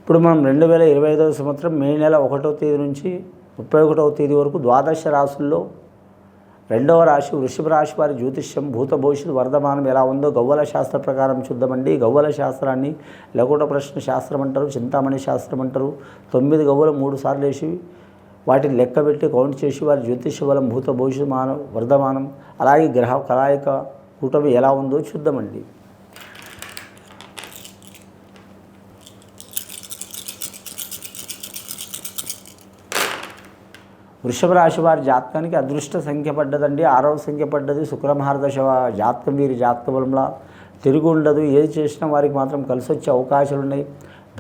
ఇప్పుడు మనం 2025వ సంవత్సరం మే నెల 1వ తేదీ నుంచి 31వ తేదీ వరకు ద్వాదశ రాశుల్లో రెండవ రాశి వృషభ రాశి వారి జ్యోతిష్యం భూత భవిష్యత్తు వర్ధమానం ఎలా ఉందో గవ్వల శాస్త్ర ప్రకారం చూద్దామండి. గవ్వల శాస్త్రాన్ని లఘుట ప్రశ్న శాస్త్రం అంటారు, చింతామణి శాస్త్రం అంటారు. 9 గవ్వలు 3 సార్లు వేసి వాటిని లెక్కబెట్టి కౌంట్ చేసి వారి జ్యోతిష్య బలం భూత భవిష్యత్తు మానం వర్ధమానం అలాగే గ్రహ కలాయిక కూటమి ఎలా ఉందో చూద్దామండి. వృషభ రాశి వారి జాతకానికి అదృష్ట సంఖ్య పడ్డదండి, 6వ సంఖ్య పడ్డది. శుక్రమహారదశ జాతకం వీరి జాతక బలంలా తిరిగి ఉండదు. ఏది చేసినా వారికి మాత్రం కలిసి వచ్చే అవకాశాలు ఉన్నాయి.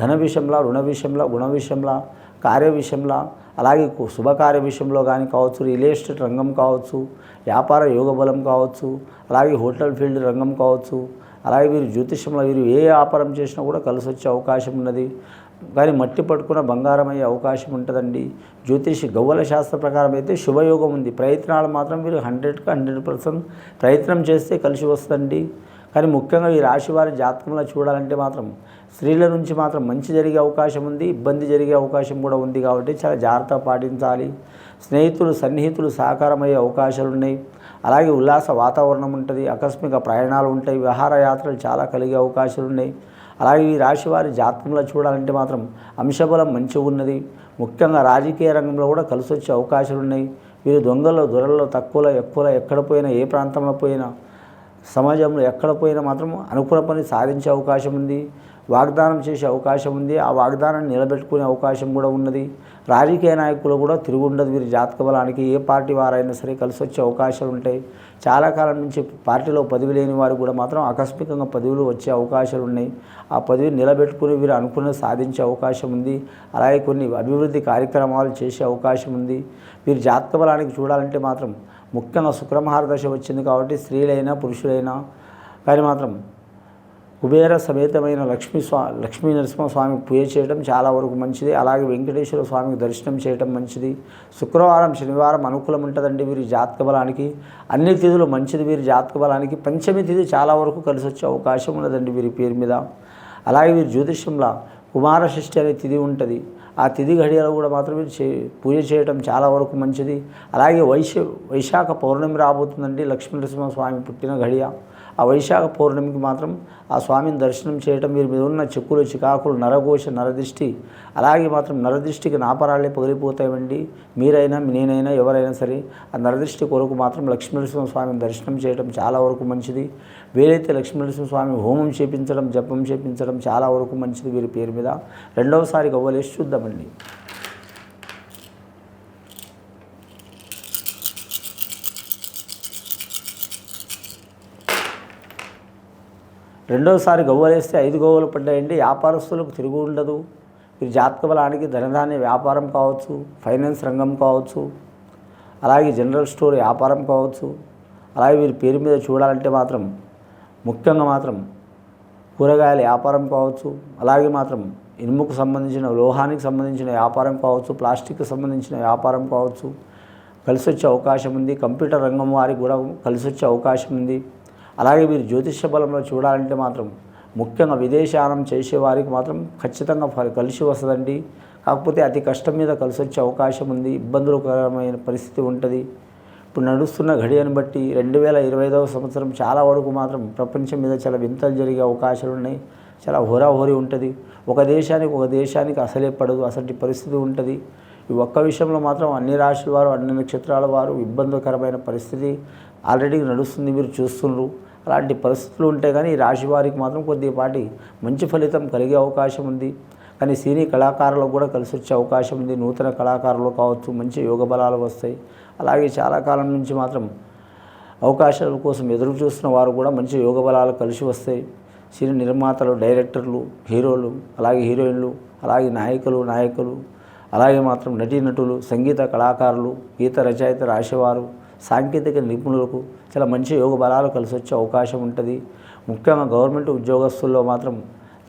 ధన విషయంలో, రుణ విషయంలో, గుణ విషయంలో, కార్య విషయంలో, అలాగే శుభకార్య విషయంలో కానీ కావచ్చు, రియల్ ఎస్టేట్ రంగం కావచ్చు, వ్యాపార యోగ బలం కావచ్చు, అలాగే హోటల్ ఫీల్డ్ రంగం కావచ్చు, అలాగే వీరు జ్యోతిష్యంలో వీరు ఏ వ్యాపారం చేసినా కూడా కలిసి వచ్చే అవకాశం ఉన్నది. కానీ మట్టి పట్టుకున్న బంగారం అయ్యే అవకాశం ఉంటుందండి. జ్యోతిషి గవ్వల శాస్త్ర ప్రకారం అయితే శుభయోగం ఉంది. ప్రయత్నాలు మాత్రం మీరు 100కి 100% ప్రయత్నం చేస్తే కలిసి వస్తుందండి. కానీ ముఖ్యంగా ఈ రాశి వారి జాతకంలో చూడాలంటే మాత్రం స్త్రీల నుంచి మాత్రం మంచి జరిగే అవకాశం ఉంది, ఇబ్బంది జరిగే అవకాశం కూడా ఉంది. కాబట్టి చాలా జాగ్రత్త పాటించాలి. స్నేహితులు సన్నిహితులు సహకారమయ్యే అవకాశాలు ఉన్నాయి. అలాగే ఉల్లాస వాతావరణం ఉంటుంది, ఆకస్మిక ప్రయాణాలు ఉంటాయి, విహారయాత్రలు చాలా కలిగే అవకాశాలు ఉన్నాయి. అలాగే ఈ రాశి వారి జాతకంలో చూడాలంటే మాత్రం అంశబలం మంచిగా ఉన్నది. ముఖ్యంగా రాజకీయ రంగంలో కూడా కలిసి వచ్చే అవకాశాలు ఉన్నాయి. వీరు దొంగల్లో దొరల్లో తక్కువలో ఎక్కువలో ఎక్కడ పోయినా ఏ ప్రాంతంలో పోయినా సమాజంలో ఎక్కడ పోయినా మాత్రం అనుకున్న పని సాధించే అవకాశం ఉంది. వాగ్దానం చేసే అవకాశం ఉంది. ఆ వాగ్దానాన్ని నిలబెట్టుకునే అవకాశం కూడా ఉన్నది. రాజకీయ నాయకులు కూడా తిరిగి ఉండదు వీరి జాతక బలానికి. ఏ పార్టీ వారైనా సరే కలిసి వచ్చే అవకాశాలు ఉంటాయి. చాలా కాలం నుంచి పార్టీలో పదవి లేని వారు కూడా మాత్రం ఆకస్మికంగా పదవులు వచ్చే అవకాశాలు ఉన్నాయి. ఆ పదవిని నిలబెట్టుకుని వీరు అనుకున్నది సాధించే అవకాశం ఉంది. అలాగే కొన్ని అభివృద్ధి కార్యక్రమాలు చేసే అవకాశం ఉంది. వీరి జాతక బలానికి చూడాలంటే మాత్రం ముఖ్యంగా శుక్రమహారదశ వచ్చింది కాబట్టి స్త్రీలైనా పురుషులైనా కానీ మాత్రం కుబేర సమేతమైన లక్ష్మీ నరసింహస్వామికి పూజ చేయడం చాలా వరకు మంచిది. అలాగే వెంకటేశ్వర స్వామికి దర్శనం చేయడం మంచిది. శుక్రవారం శనివారం అనుకూలం ఉంటుందండి వీరి జాతక బలానికి. అన్ని తిథులు మంచిది వీరి జాతక బలానికి. పంచమి తిథి చాలా వరకు కలిసి వచ్చే అవకాశం ఉన్నదండి వీరి పేరు మీద. అలాగే వీరి జ్యోతిష్యంలో కుమార షష్ఠి అనే తిథి ఉంటుంది. ఆ తిథి ఘడియలో కూడా మాత్రం పూజ చేయడం చాలా వరకు మంచిది. అలాగే వైశాఖ పౌర్ణమి రాబోతుందండి. లక్ష్మీ నరసింహస్వామి పుట్టిన ఘడియ. ఆ వైశాఖ పౌర్ణమికి మాత్రం ఆ స్వామిని దర్శనం చేయటం, వీరి మీద ఉన్న చిక్కులు చికాకులు నరఘోష నరదృష్టి అలాగే మాత్రం నరదృష్టికి నాపరాళ్ళే పగిలిపోతాయండి. మీరైనా నేనైనా ఎవరైనా సరే ఆ నరదృష్టి కొరకు మాత్రం లక్ష్మీనరసింహస్వామిని దర్శనం చేయడం చాలా వరకు మంచిది. వీలైతే లక్ష్మీనరసింహస్వామి హోమం చేపించడం, జపం చేపించడం చాలా వరకు మంచిది వీరి పేరు మీద. రెండవసారి గవ్వలేసి చూద్దామండి. రెండవసారి గవ్వలేస్తే 5 గవ్వలు పడ్డాయండి. వ్యాపారస్తులకు తిరుగు ఉండదు. వీరి జాతక బలానికి ధనధాన్య వ్యాపారం కావచ్చు, ఫైనాన్స్ రంగం కావచ్చు, అలాగే జనరల్ స్టోర్ వ్యాపారం కావచ్చు. అలాగే వీరి పేరు మీద చూడాలంటే మాత్రం ముఖ్యంగా మాత్రం కూరగాయల వ్యాపారం కావచ్చు, అలాగే మాత్రం ఇనుముకు సంబంధించిన లోహానికి సంబంధించిన వ్యాపారం కావచ్చు, ప్లాస్టిక్కి సంబంధించిన వ్యాపారం కావచ్చు కలిసి వచ్చే అవకాశం ఉంది. కంప్యూటర్ రంగం వారికి కూడా కలిసి వచ్చే అవకాశం ఉంది. అలాగే వీరు జ్యోతిష్య బలంలో చూడాలంటే మాత్రం ముఖ్యంగా విదేశానం చేసేవారికి మాత్రం ఖచ్చితంగా కలిసి వస్తుందండి. కాకపోతే అతి కష్టం మీద కలిసి వచ్చే అవకాశం ఉంది. ఇబ్బందులకరమైన పరిస్థితి ఉంటుంది. ఇప్పుడు నడుస్తున్న ఘడియను బట్టి 2025వ సంవత్సరం చాలా వరకు మాత్రం ప్రపంచం మీద చాలా వింతలు జరిగే అవకాశాలు ఉన్నాయి. చాలా హోరాహోరీ ఉంటుంది. ఒక దేశానికి అసలే పడదు, అసలు పరిస్థితి ఉంటుంది. ఈ ఒక్క విషయంలో మాత్రం అన్ని రాశుల వారు, అన్ని నక్షత్రాల వారు ఇబ్బందికరమైన పరిస్థితి ఆల్రెడీ నడుస్తుంది, మీరు చూస్తున్నారు. అలాంటి పరిస్థితులు ఉంటే కానీ ఈ రాశి వారికి మాత్రం కొద్దిపాటి మంచి ఫలితం కలిగే అవకాశం ఉంది. కానీ సినీ కళాకారులకు కూడా కలిసి వచ్చే అవకాశం ఉంది. నూతన కళాకారులు కావచ్చు, మంచి యోగ బలాలు వస్తాయి. అలాగే చాలా కాలం నుంచి మాత్రం అవకాశాల కోసం ఎదురు చూస్తున్న వారు కూడా మంచి యోగ బలాలు కలిసి వస్తాయి. సినీ నిర్మాతలు, డైరెక్టర్లు, హీరోలు, అలాగే హీరోయిన్లు, అలాగే నాయకులు, అలాగే మాత్రం నటీనటులు, సంగీత కళాకారులు, గీత రచయిత రాసేవారు, సాంకేతిక నిపుణులకు చాలా మంచి యోగ బలాలు కలిసి వచ్చే అవకాశం ఉంటుంది. ముఖ్యంగా గవర్నమెంట్ ఉద్యోగస్తుల్లో మాత్రం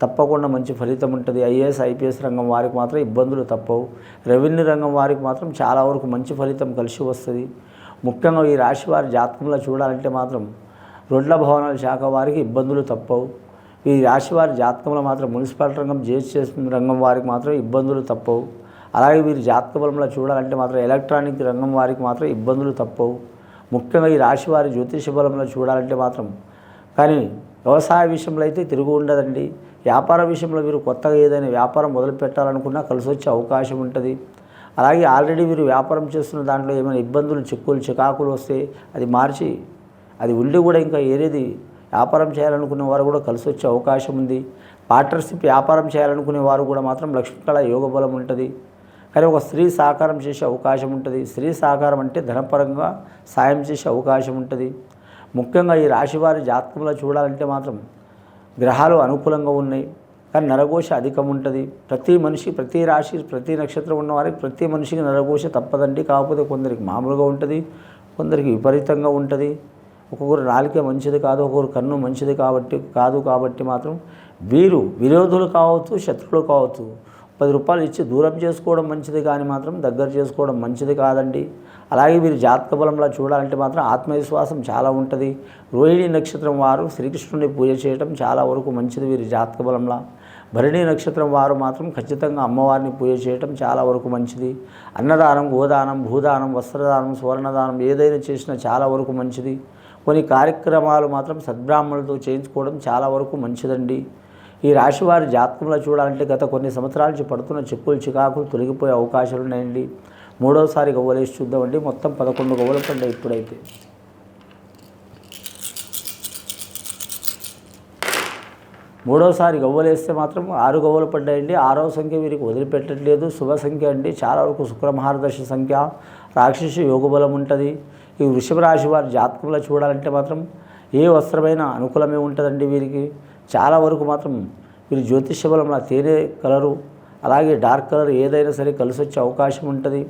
తప్పకుండా మంచి ఫలితం ఉంటుంది. ఐఏఎస్ ఐపీఎస్ రంగం వారికి మాత్రం ఇబ్బందులు తప్పవు. రెవెన్యూ రంగం వారికి మాత్రం చాలా వరకు మంచి ఫలితం కలిసి వస్తుంది. ముఖ్యంగా ఈ రాశి వారి జాతకంలో చూడాలంటే మాత్రం రోడ్ల భవనాల శాఖ వారికి ఇబ్బందులు తప్పవు. ఈ రాశి వారి జాతకంలో మాత్రం మున్సిపాలిటీ రంగం, జిఎస్టీ రంగం వారికి మాత్రం ఇబ్బందులు తప్పవు. అలాగే వీరి జాతక బలంలో చూడాలంటే మాత్రం ఎలక్ట్రానిక్ రంగం వారికి మాత్రం ఇబ్బందులు తప్పవు. ముఖ్యంగా ఈ రాశి వారి జ్యోతిష బలంలో చూడాలంటే మాత్రం కానీ వ్యవసాయ విషయంలో అయితే తిరుగు ఉండదండి. వ్యాపార విషయంలో వీరు కొత్తగా ఏదైనా వ్యాపారం మొదలు పెట్టాలనుకున్నా కలిసి వచ్చే అవకాశం ఉంటుంది. అలాగే ఆల్రెడీ వీరు వ్యాపారం చేస్తున్న దాంట్లో ఏమైనా ఇబ్బందులు, చిక్కులు, చికాకులు వస్తే అది మార్చి అది ఉండి కూడా ఇంకా ఏరేది వ్యాపారం చేయాలనుకునే వారు కూడా కలిసి వచ్చే అవకాశం ఉంది. పార్ట్నర్షిప్ వ్యాపారం చేయాలనుకునే వారు కూడా మాత్రం లక్ష్మీకళ యోగ బలం ఉంటుంది. కానీ ఒక స్త్రీ సహకారం చేసే అవకాశం ఉంటుంది. స్త్రీ సహకారం అంటే ధనపరంగా సాయం చేసే అవకాశం ఉంటుంది. ముఖ్యంగా ఈ రాశివారి జాతకంలో చూడాలంటే మాత్రం గ్రహాలు అనుకూలంగా ఉన్నాయి, కానీ నరఘోష అధికం ఉంటుంది. ప్రతి మనిషి, ప్రతి రాశి, ప్రతి నక్షత్రం ఉన్న వారికి ప్రతి మనిషికి నరఘోష తప్పదండి. కాకపోతే కొందరికి మామూలుగా ఉంటుంది, కొందరికి విపరీతంగా ఉంటుంది. ఒక్కొక్కరు నాలుక మంచిది కాదు, ఒక్కొక్కరు కన్ను మంచిది కాబట్టి మాత్రం వీరు విరోధులు కావచ్చు, శత్రువులు కావచ్చు, 10 రూపాయలు ఇచ్చి దూరం చేసుకోవడం మంచిది, కానీ మాత్రం దగ్గర చేసుకోవడం మంచిది కాదండి. అలాగే వీరి జాతక బలంలో చూడాలంటే మాత్రం ఆత్మవిశ్వాసం చాలా ఉంటుంది. రోహిణి నక్షత్రం వారు శ్రీకృష్ణుని పూజ చేయడం చాలా వరకు మంచిది వీరి జాతక బలంలో. భరణి నక్షత్రం వారు మాత్రం ఖచ్చితంగా అమ్మవారిని పూజ చేయడం చాలా వరకు మంచిది. అన్నదానం, గోదానం, భూదానం, వస్త్రదానం, సువర్ణదానం ఏదైనా చేసినా చాలా వరకు మంచిది. కొన్ని కార్యక్రమాలు మాత్రం సద్బ్రాహ్మణులతో చేయించుకోవడం చాలా వరకు మంచిదండి. ఈ రాశి వారి జాతకంలో చూడాలంటే గత కొన్ని సంవత్సరాల నుంచి పడుతున్న చిక్కులు, చికాకులు తొలగిపోయే అవకాశాలు ఉన్నాయండి. మూడోసారి గవ్వలేసి చూద్దామండి. మొత్తం 11 గవ్వలు పడ్డాయి ఇప్పుడైతే. మూడోసారి గవ్వలేస్తే మాత్రం 6 గవ్వలు పడ్డాయండి. 6వ సంఖ్య వీరికి వదిలిపెట్టట్లేదు. శుభ సంఖ్య అండి. చాలా వరకు శుక్రమహారదశ సంఖ్య, రాక్షస యోగబలం ఉంటుంది. ఈ వృషభ రాశి వారి జాతకంలో చూడాలంటే మాత్రం ఏ వస్త్రమైనా అనుకూలమే ఉంటుందండి వీరికి. చాలా వరకు మాత్రం వీరి జ్యోతిష బలంలో తేనె కలరు, అలాగే డార్క్ కలర్ ఏదైనా సరే కలిసి వచ్చే అవకాశం ఉంటుంది.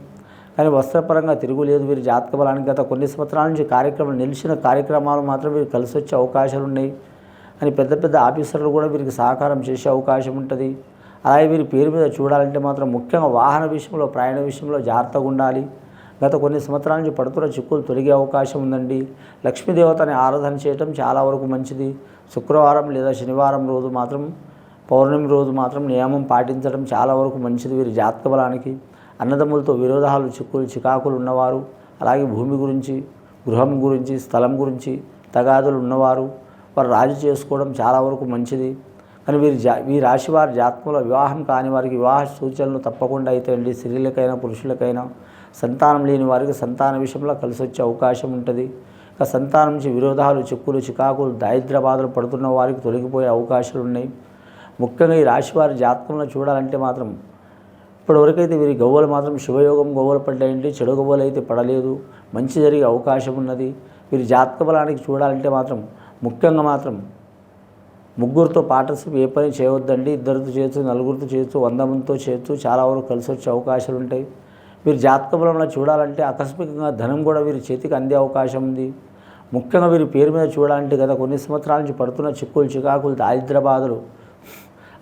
కానీ వస్త్రపరంగా తిరుగులేదు వీరి జాతక బలానికి. గత కొన్ని సంవత్సరాల నుంచి నిలిచిన కార్యక్రమాలు మాత్రం వీరికి కలిసి వచ్చే అవకాశాలు ఉన్నాయి. అని పెద్ద పెద్ద ఆఫీసర్లు కూడా వీరికి సహకారం చేసే అవకాశం ఉంటుంది. అలాగే వీరి పేరు మీద చూడాలంటే మాత్రం ముఖ్యంగా వాహన విషయంలో, ప్రయాణ విషయంలో జాగ్రత్తగా ఉండాలి. గత కొన్ని సంవత్సరాల నుంచి పడుతున్న చిక్కులు తొలగే అవకాశం ఉందండి. లక్ష్మీదేవతని ఆరాధన చేయటం చాలా వరకు మంచిది. శుక్రవారం లేదా శనివారం రోజు మాత్రం, పౌర్ణమి రోజు మాత్రం నియమం పాటించడం చాలా వరకు మంచిది వీరి జాతక బలానికి. అన్నదమ్ములతో విరోధాలు, చిక్కులు, చికాకులు ఉన్నవారు, అలాగే భూమి గురించి, గృహం గురించి, స్థలం గురించి తగాదులు ఉన్నవారు వారు రాజీ చేసుకోవడం చాలా వరకు మంచిది. కానీ ఈ రాశి వారి జాతకంలో వివాహం కాని వారికి వివాహ సూచనలు తప్పకుండా అవుతాయండి. స్త్రీలకైనా పురుషులకైనా. సంతానం లేని వారికి సంతాన విషయంలో కలిసి వచ్చే అవకాశం ఉంటుంది. ఇక సంతానం నుంచి విరోధాలు, చిక్కులు, చికాకులు, దారిద్ర్య బాధలు పడుతున్న వారికి తొలగిపోయే అవకాశాలు ఉన్నాయి. ముఖ్యంగా ఈ రాశి వారి జాతకంలో చూడాలంటే మాత్రం ఇప్పటివరకైతే వీరి గవ్వలు మాత్రం శుభయోగం గవ్వలు పడ్డాయండి. చెడు గవ్వలు అయితే పడలేదు. మంచి జరిగే అవకాశం ఉన్నది. వీరి జాతక బలానికి చూడాలంటే మాత్రం ముఖ్యంగా మాత్రం ముగ్గురితో పార్ట్నర్షిప్ ఏ పని చేయవద్దండి. 2 చేయొచ్చు, 4 చేయొచ్చు, 100 మందితో చేయొచ్చు. చాలా వరకు కలిసి వచ్చే అవకాశాలు ఉంటాయి. వీరి జాతక బలంలో చూడాలంటే ఆకస్మికంగా ధనం కూడా వీరి చేతికి అందే అవకాశం ఉంది. ముఖ్యంగా వీరి పేరు మీద చూడాలంటే గత కొన్ని సంవత్సరాల నుంచి పడుతున్న చిక్కులు, చికాకులు, దారిద్ర్య బాధలు,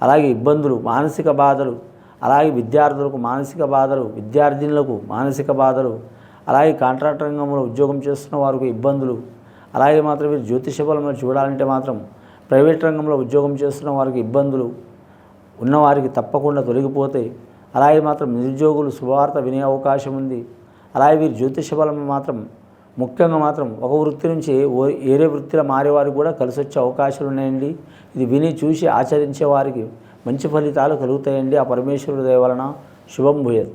అలాగే ఇబ్బందులు, మానసిక బాధలు, అలాగే విద్యార్థులకు మానసిక బాధలు, విద్యార్థినులకు మానసిక బాధలు, అలాగే కాంట్రాక్ట్ రంగంలో ఉద్యోగం చేస్తున్న వారికి ఇబ్బందులు, అలాగే మాత్రం వీరు జ్యోతిష బలంలో చూడాలంటే మాత్రం ప్రైవేట్ రంగంలో ఉద్యోగం చేస్తున్న వారికి ఇబ్బందులు ఉన్నవారికి తప్పకుండా తొలగిపోతాయి. అలాగే మాత్రం నిరుద్యోగులు శుభవార్త వినే అవకాశం ఉంది. అలాగే వీరి జ్యోతిష బలం మాత్రం ముఖ్యంగా మాత్రం ఒక వృత్తి నుంచి వేరే వృత్తిలో మారేవారికి కూడా కలిసి వచ్చే అవకాశాలు ఉన్నాయండి. ఇది విని చూసి ఆచరించే వారికి మంచి ఫలితాలు కలుగుతాయండి. ఆ పరమేశ్వరుడి దయ వలన శుభం భూయత్.